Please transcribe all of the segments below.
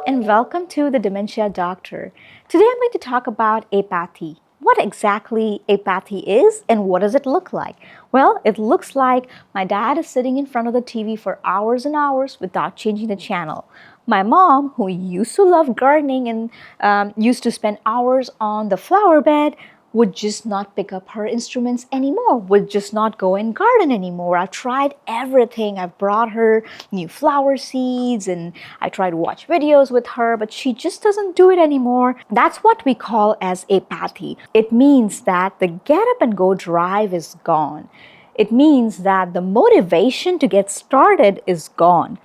and welcome to the Dementia Doctor. Today I'm going to talk about apathy. What exactly apathy is and what does it look like? Well, it looks like my dad is sitting in front of the TV for hours and hours without changing the channel. My mom, who used to love gardening and used to spend hours on the flower bed, would just not pick up her instruments anymore, would just not go and garden anymore. I've tried everything. I've brought her new flower seeds and I try to watch videos with her, but she just doesn't do it anymore. That's what we call as apathy. It means that the get up and go drive is gone. It means that the motivation to get started is gone.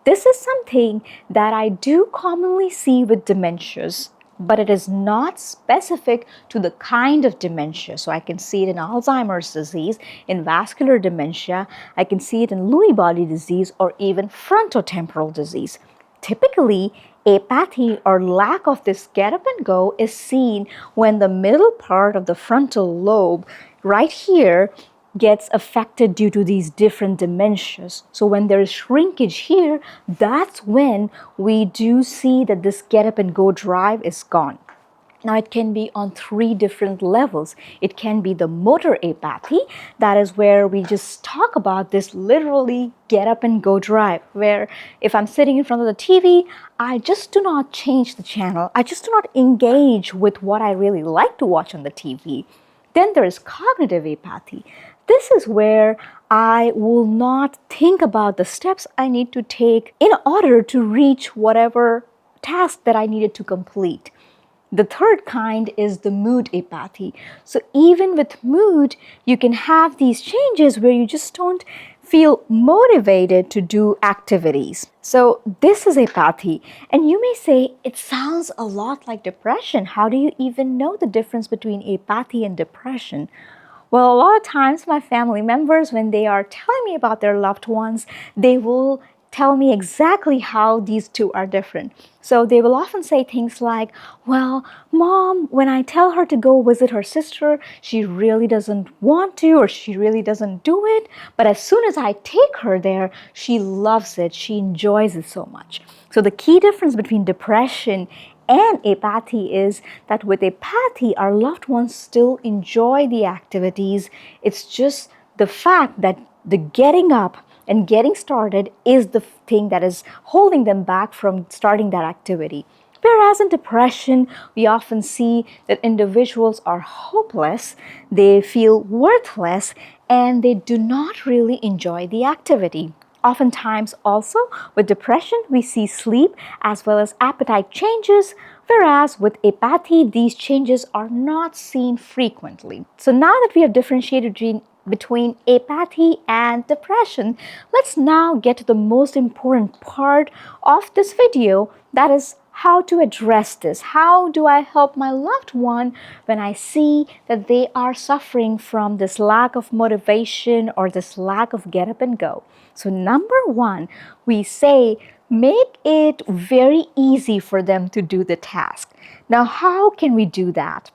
This is something that I do commonly see with dementias, but it is not specific to the kind of dementia. So I can see it in Alzheimer's disease, in vascular dementia, I can see it in Lewy body disease, or even frontotemporal disease. Typically, apathy or lack of this get up and go is seen when the middle part of the frontal lobe, right here, gets affected due to these different dementias. So when there is shrinkage here, that's when we do see that this get up and go drive is gone. Now it can be on 3 different levels. It can be the motor apathy, that is where we just talk about this literally get up and go drive, where if I'm sitting in front of the TV, I just do not change the channel. I just do not engage with what I really like to watch on the TV. Then there is cognitive apathy. This is where I will not think about the steps I need to take in order to reach whatever task that I needed to complete. The third kind is the mood apathy. So even with mood, you can have these changes where you just don't feel motivated to do activities. So this is apathy. And you may say, it sounds a lot like depression. How do you even know the difference between apathy and depression? Well, a lot of times my family members, when they are telling me about their loved ones, they will tell me exactly how these two are different. So they will often say things like, well, Mom, when I tell her to go visit her sister, she really doesn't want to, or she really doesn't do it. But as soon as I take her there, she loves it. She enjoys it so much. So the key difference between depression and apathy is that with apathy, our loved ones still enjoy the activities. It's just the fact that the getting up and getting started is the thing that is holding them back from starting that activity. Whereas in depression, we often see that individuals are hopeless, they feel worthless, and they do not really enjoy the activity. Oftentimes also with depression, we see sleep as well as appetite changes, whereas with apathy, these changes are not seen frequently. So now that we have differentiated between apathy and depression, let's now get to the most important part of this video, that is how to address this. How do I help my loved one when I see that they are suffering from this lack of motivation or this lack of get up and go? So number 1, we say make it very easy for them to do the task. Now, how can we do that?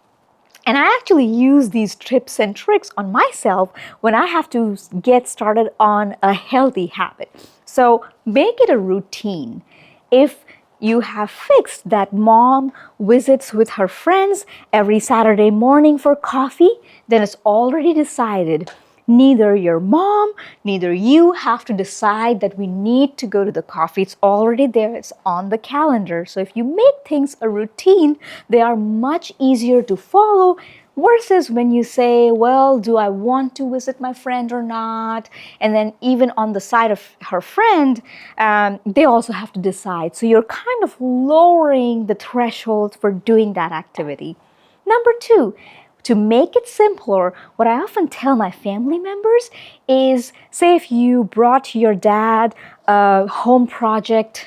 And I actually use these tips and tricks on myself when I have to get started on a healthy habit. So make it a routine. If you have fixed that Mom visits with her friends every Saturday morning for coffee, then it's already decided. Neither your mom, neither you have to decide that we need to go to the coffee. It's already there, it's on the calendar. So if you make things a routine, they are much easier to follow versus when you say, well, do I want to visit my friend or not? And then even on the side of her friend, they also have to decide. So you're kind of lowering the threshold for doing that activity. Number 2, to make it simpler, what I often tell my family members is, say if you brought your dad a home project,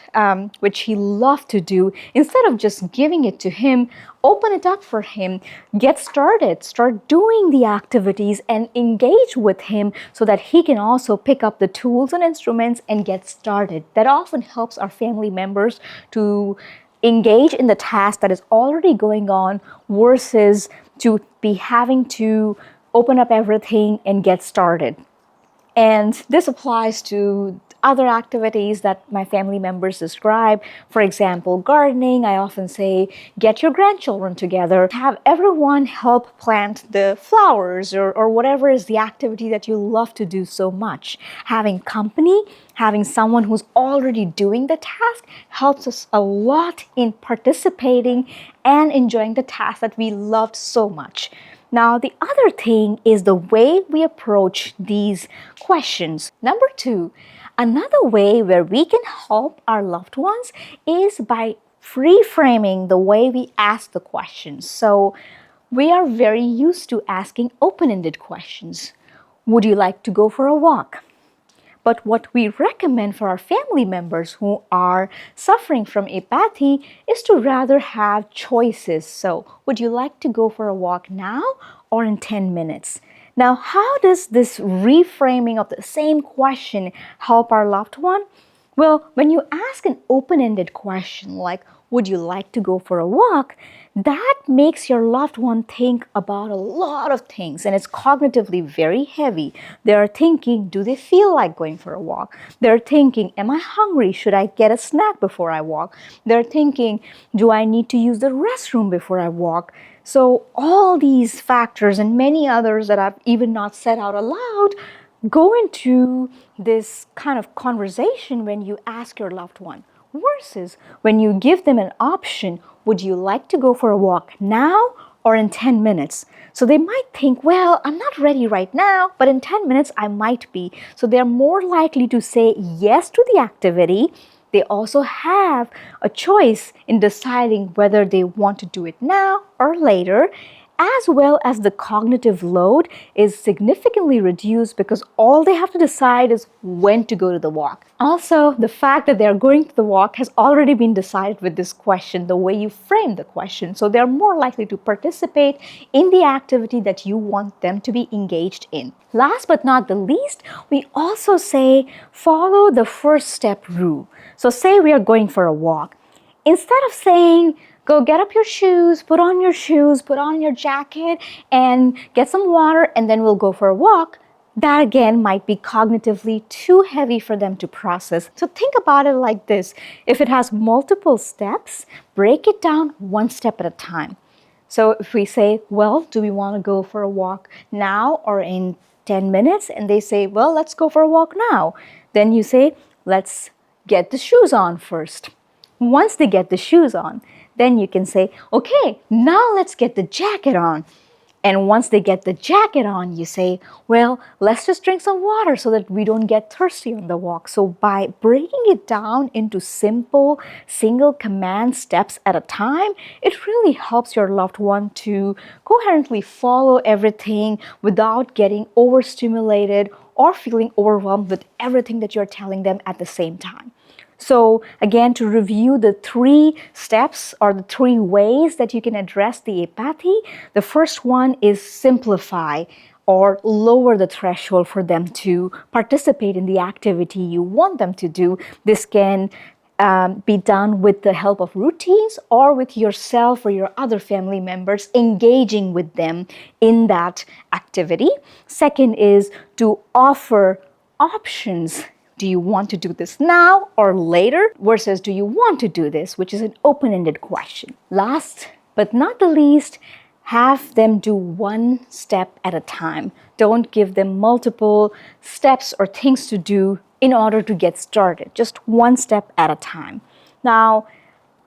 which he loved to do, instead of just giving it to him, open it up for him, get started, start doing the activities and engage with him so that he can also pick up the tools and instruments and get started. That often helps our family members to engage in the task that is already going on versus to be having to open up everything and get started. And this applies to other activities that my family members describe. For example, gardening. I often say, get your grandchildren together, have everyone help plant the flowers or whatever is the activity that you love to do so much. Having company, having someone who's already doing the task helps us a lot in participating and enjoying the task that we loved so much. Now, the other thing is the way we approach these questions. Number two, another way where we can help our loved ones is by reframing the way we ask the questions. So, we are very used to asking open-ended questions. Would you like to go for a walk? But what we recommend for our family members who are suffering from apathy is to rather have choices. So, would you like to go for a walk now or in 10 minutes? Now, how does this reframing of the same question help our loved one? Well, when you ask an open-ended question like, would you like to go for a walk? That makes your loved one think about a lot of things, and it's cognitively very heavy. They're thinking, do they feel like going for a walk? They're thinking, am I hungry? Should I get a snack before I walk? They're thinking, do I need to use the restroom before I walk? So all these factors and many others that I've even not said out aloud go into this kind of conversation when you ask your loved one, versus when you give them an option, would you like to go for a walk now or in 10 minutes? So they might think, well, I'm not ready right now, but in 10 minutes I might be. So they're more likely to say yes to the activity. They also have a choice in deciding whether they want to do it now or later, as well as the cognitive load is significantly reduced because all they have to decide is when to go to the walk. Also, the fact that they're going to the walk has already been decided with this question, the way you frame the question. So they're more likely to participate in the activity that you want them to be engaged in. Last but not the least, we also say follow the first step rule. So say we are going for a walk. Instead of saying, go get up your shoes, put on your jacket, and get some water, and then we'll go for a walk, that again might be cognitively too heavy for them to process. So think about it like this. If it has multiple steps, break it down one step at a time. So if we say, well, do we want to go for a walk now or in 10 minutes? And they say, well, let's go for a walk now. Then you say, let's get the shoes on first. Once they get the shoes on, then you can say, okay, now let's get the jacket on. And once they get the jacket on, you say, well, let's just drink some water so that we don't get thirsty on the walk. So by breaking it down into simple, single command steps at a time, it really helps your loved one to coherently follow everything without getting overstimulated or feeling overwhelmed with everything that you're telling them at the same time. So again, to review the 3 steps or the 3 ways that you can address the apathy, the first one is simplify or lower the threshold for them to participate in the activity you want them to do. This can be done with the help of routines or with yourself or your other family members engaging with them in that activity. Second is to offer options. Do you want to do this now or later versus do you want to do this, which is an open-ended question. Last but not the least, have them do one step at a time. Don't give them multiple steps or things to do in order to get started. Just one step at a time. Now,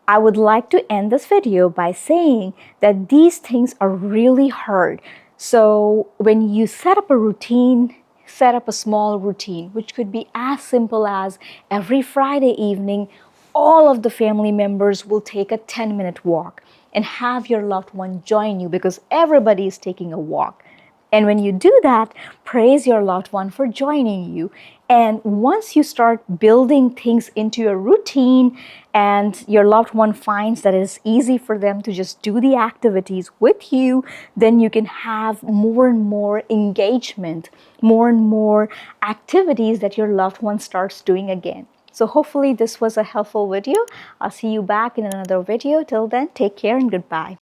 I would like to end this video by saying that these things are really hard. So when you set up a routine, set up a small routine, which could be as simple as every Friday evening, all of the family members will take a 10-minute walk and have your loved one join you because everybody is taking a walk. And when you do that, praise your loved one for joining you. And once you start building things into your routine and your loved one finds that it's easy for them to just do the activities with you, then you can have more and more engagement, more and more activities that your loved one starts doing again. So hopefully this was a helpful video. I'll see you back in another video. Till then, take care and goodbye.